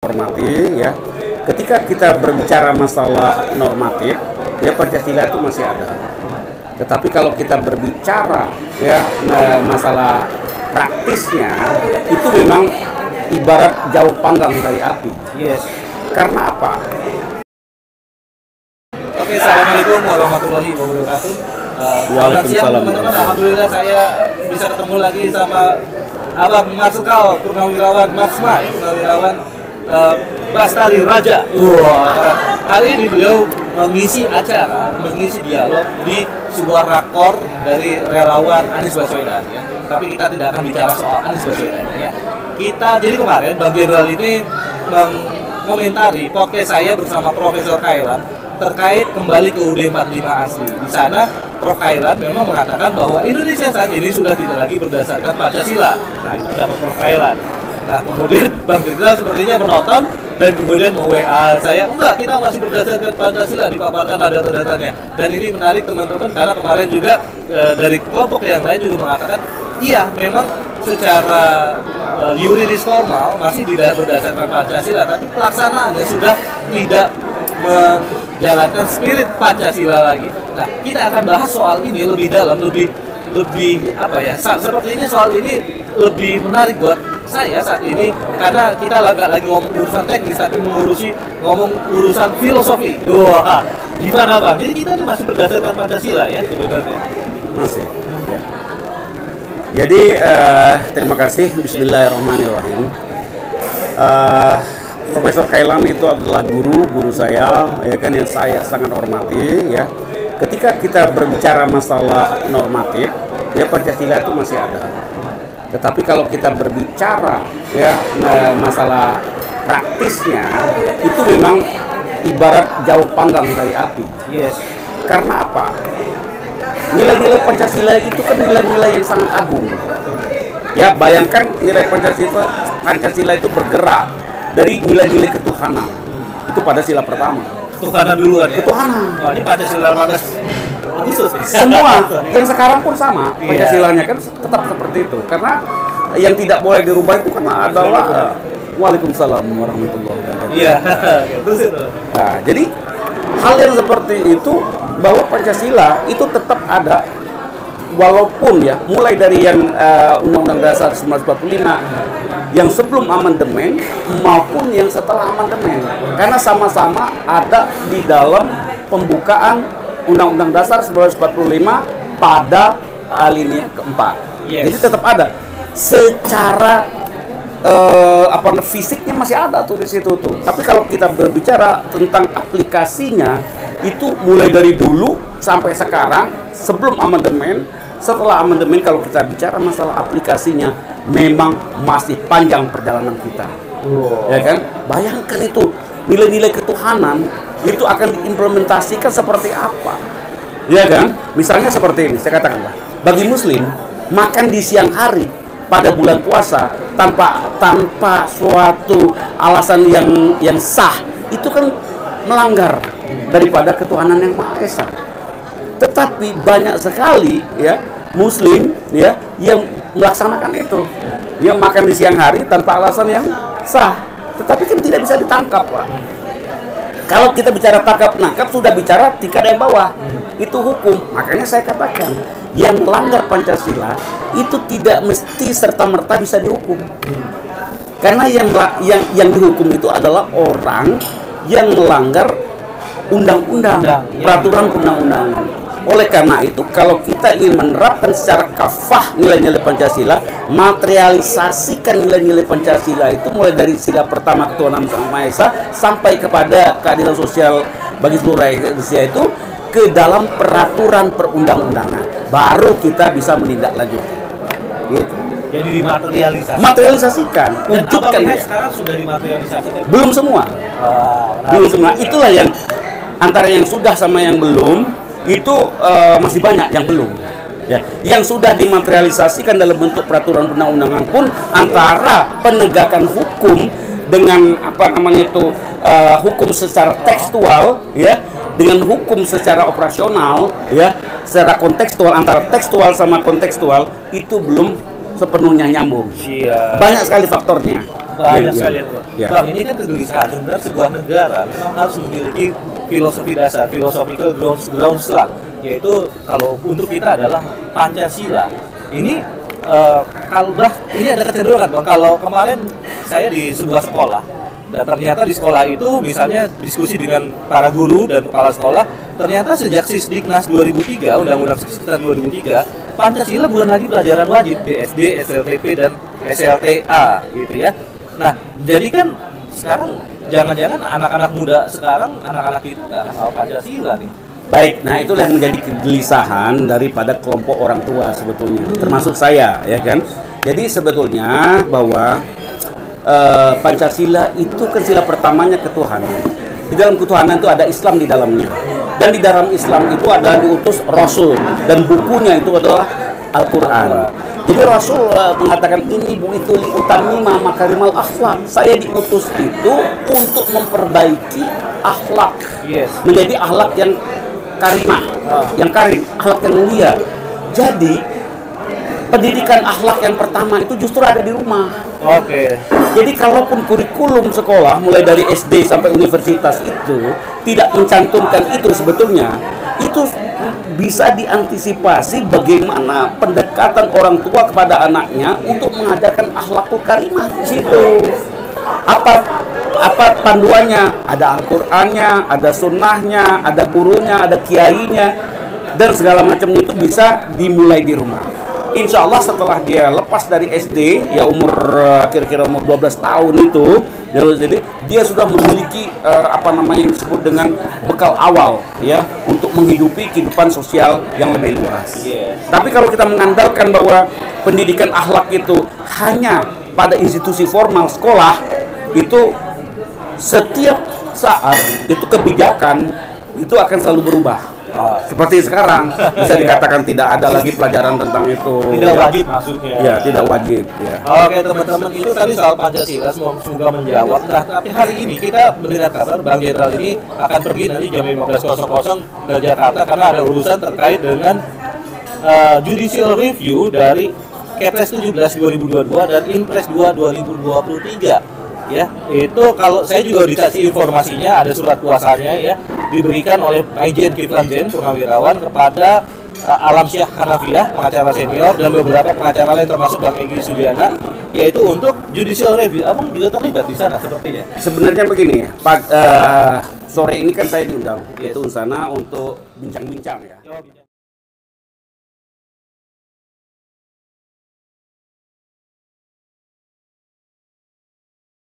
hormati ya, ketika kita berbicara masalah normatif ya Pancasila itu masih ada, tetapi kalau kita berbicara ya masalah praktisnya itu memang ibarat jauh panggang dari api. Yes. Karena apa? Oke, assalamualaikum warahmatullahi wabarakatuh. Waalaikumsalam. Teman-teman, alhamdulillah saya bisa ketemu lagi sama Abang Marsikal Purnawirawan Marsma, Purnawirawan Bastari Raja. Hari ini beliau mengisi acara, mengisi dialog di sebuah rakor dari relawan Anies Baswedan. Ya. Tapi kita tidak akan bicara soal Anies Baswedan. Ya. Jadi kemarin Bang Jenderal ini mengomentari podcast saya bersama Profesor Khairan terkait kembali ke UUD 45 asli. Di sana Prof. Khairan memang mengatakan bahwa Indonesia saat ini sudah tidak lagi berdasarkan Pancasila. Nah, itu dapat Prof. Khairan. Nah, kemudian Bang Jenderal sepertinya menonton dan kemudian mau-WA saya, enggak, kita masih berdasarkan Pancasila, dipaparkan ada datanya. Dan ini menarik teman-teman, karena kemarin juga dari kelompok yang lain juga mengatakan, iya, memang secara yuridis formal masih tidak berdasarkan Pancasila, tapi pelaksanaannya sudah tidak menjalankan spirit Pancasila lagi. Nah, kita akan bahas soal ini lebih dalam, lebih apa ya? Sepertinya soal ini lebih menarik buat saya saat ini karena kita lagi ngomong urusan teknis, tapi ngomong urusan filosofi. Wah, gimana Bang? Jadi kita masih berdasarkan Pancasila ya sebenarnya. Masih. Ya. Jadi terima kasih. Bismillahirrahmanirrahim. Profesor Khairan itu adalah guru saya, ya kan, yang saya sangat hormati ya. Ketika kita berbicara masalah normatif, ya Pancasila itu masih ada. Tetapi kalau kita berbicara ya masalah praktisnya itu memang ibarat jauh panggang dari api. Yes. Karena apa? Nilai-nilai Pancasila itu kan nilai-nilai yang sangat agung. Ya, bayangkan nilai Pancasila itu bergerak dari nilai-nilai ketuhanan. Itu pada sila pertama. Ketuhanan duluan ya? Ketuhanan. Oh, ini Pancasila 18 Agustus. Semua, yang sekarang pun sama. Pancasilanya kan tetap seperti itu. Karena yang tidak boleh dirubah itu kan adalah Waalaikumsalam warahmatullahi wabarakatuh. Iya. Terus itu. Nah, jadi hal yang seperti itu bahwa Pancasila itu tetap ada walaupun ya mulai dari yang Undang-Undang Dasar 1945 yang sebelum amandemen maupun yang setelah amandemen, karena sama-sama ada di dalam pembukaan Undang-Undang Dasar 1945 pada alinea keempat. Yes. Jadi tetap ada secara fisiknya masih ada tuh di situ tuh. Tapi kalau kita berbicara tentang aplikasinya itu mulai dari dulu sampai sekarang, sebelum amandemen, setelah amandemen, kalau kita bicara masalah aplikasinya memang masih panjang perjalanan kita. Ya kan? Bayangkan itu nilai-nilai ketuhanan itu akan diimplementasikan seperti apa? Ya kan? Misalnya seperti ini, saya katakanlah, bagi muslim makan di siang hari pada bulan puasa tanpa suatu alasan yang sah itu kan melanggar daripada ketuhanan yang Maha Esa. Tetapi banyak sekali ya muslim ya yang melaksanakan itu. Dia makan di siang hari tanpa alasan yang sah. Tetapi kan tidak bisa ditangkap, Pak. Kalau kita bicara tangkap-nangkap sudah bicara tingkat yang bawah. Itu hukum. Makanya saya katakan yang melanggar Pancasila itu tidak mesti serta-merta bisa dihukum. Karena yang dihukum itu adalah orang yang melanggar undang-undang, peraturan undang-undangan. Oleh karena itu, kalau kita ingin menerapkan secara kafah nilai-nilai Pancasila, materialisasikan nilai-nilai Pancasila itu mulai dari sila pertama ketuhanan Sang Maha Esa sampai kepada keadilan sosial bagi seluruh rakyat Indonesia itu ke dalam peraturan perundang-undangan, baru kita bisa menindaklanjuti. Gitu. Jadi dimaterialisasikan. Materialisasikan, wujudkan ya. Sekarang sudah dimaterialisasikan. Belum semua. Belum semua. Itulah yang antara yang sudah sama yang belum. Itu masih banyak yang belum ya. Yang sudah dimaterialisasikan dalam bentuk peraturan undang-undangan pun antara penegakan hukum dengan hukum secara tekstual ya, dengan hukum secara operasional ya, secara kontekstual, antara tekstual sama kontekstual itu belum sepenuhnya nyambung. Banyak sekali faktornya. Banyak Iya, sekali iya. itu. Iya. Bang, ini kan kegelisahan. Sebenarnya sebuah negara memang harus memiliki filosofi dasar, philosophical ground slug, yaitu kalau untuk kita adalah Pancasila. Ini kalau ini ada kecenderungan Bang, kalau kemarin saya di sebuah sekolah dan ternyata di sekolah itu misalnya diskusi dengan para guru dan kepala sekolah, ternyata sejak Sisdiknas 2003, Undang-Undang Sisdiknas 2003, Pancasila bukan lagi pelajaran wajib di SD, SLTP dan SLTA gitu ya. Nah, jadi kan sekarang jangan-jangan anak-anak muda sekarang, anak-anak itu nggak tahu Pancasila nih. Baik, nah itulah yang menjadi kegelisahan daripada kelompok orang tua sebetulnya, termasuk saya, ya kan. Jadi sebetulnya bahwa Pancasila itu kan sila pertamanya ketuhanan. Di dalam ketuhanan itu ada Islam di dalamnya. Dan di dalam Islam itu ada diutus Rasul dan bukunya itu adalah Al-Quran. Jadi Rasul mengatakan ini itu utamima makarimal akhlak. Saya diutus itu untuk memperbaiki akhlak, menjadi akhlak yang karimah, yang karim, akhlak yang mulia. Jadi pendidikan akhlak yang pertama itu justru ada di rumah. Oke. Jadi kalaupun kurikulum sekolah mulai dari SD sampai universitas itu tidak mencantumkan itu, sebetulnya itu bisa diantisipasi bagaimana pendekatan orang tua kepada anaknya untuk mengajarkan akhlakul karimah di situ. Apa panduannya? Ada Al-Qur'annya, ada sunnahnya, ada gurunya, ada kiainya, dan segala macam itu bisa dimulai di rumah. Insya Allah setelah dia lepas dari SD, ya umur kira-kira umur 12 tahun itu, jadi dia sudah memiliki yang disebut dengan bekal awal, ya, untuk menghidupi kehidupan sosial yang lebih luas. Tapi kalau kita mengandalkan bahwa pendidikan akhlak itu hanya pada institusi formal sekolah, itu setiap saat itu kebijakan itu akan selalu berubah. Seperti sekarang bisa dikatakan tidak ada lagi pelajaran tentang itu. Tidak wajib maksudnya. Ya, tidak wajib. Ya. Oke teman-teman, itu tadi soal Pancasila, semoga menjawab. Nah, tapi hari ini kita mendengar kabar Bang Jenderal ini akan pergi nanti jam 15.00 ke Jakarta karena ada urusan terkait dengan judicial review dari Kepres 17 2022 dan Impres 2 2023. Ya, itu kalau saya juga dikasih informasinya, ada surat kuasanya ya, diberikan oleh Majen Kiflan Zain Purnawirawan kepada Alamsyah Hanafiah, pengacara senior, dan beberapa pengacara lain termasuk Bang Egy Sudiana, yaitu untuk judicial review. Abang juga terlibat di sana sepertinya. Sebenarnya begini, sore ini kan saya diundang yaitu sana untuk bincang-bincang ya.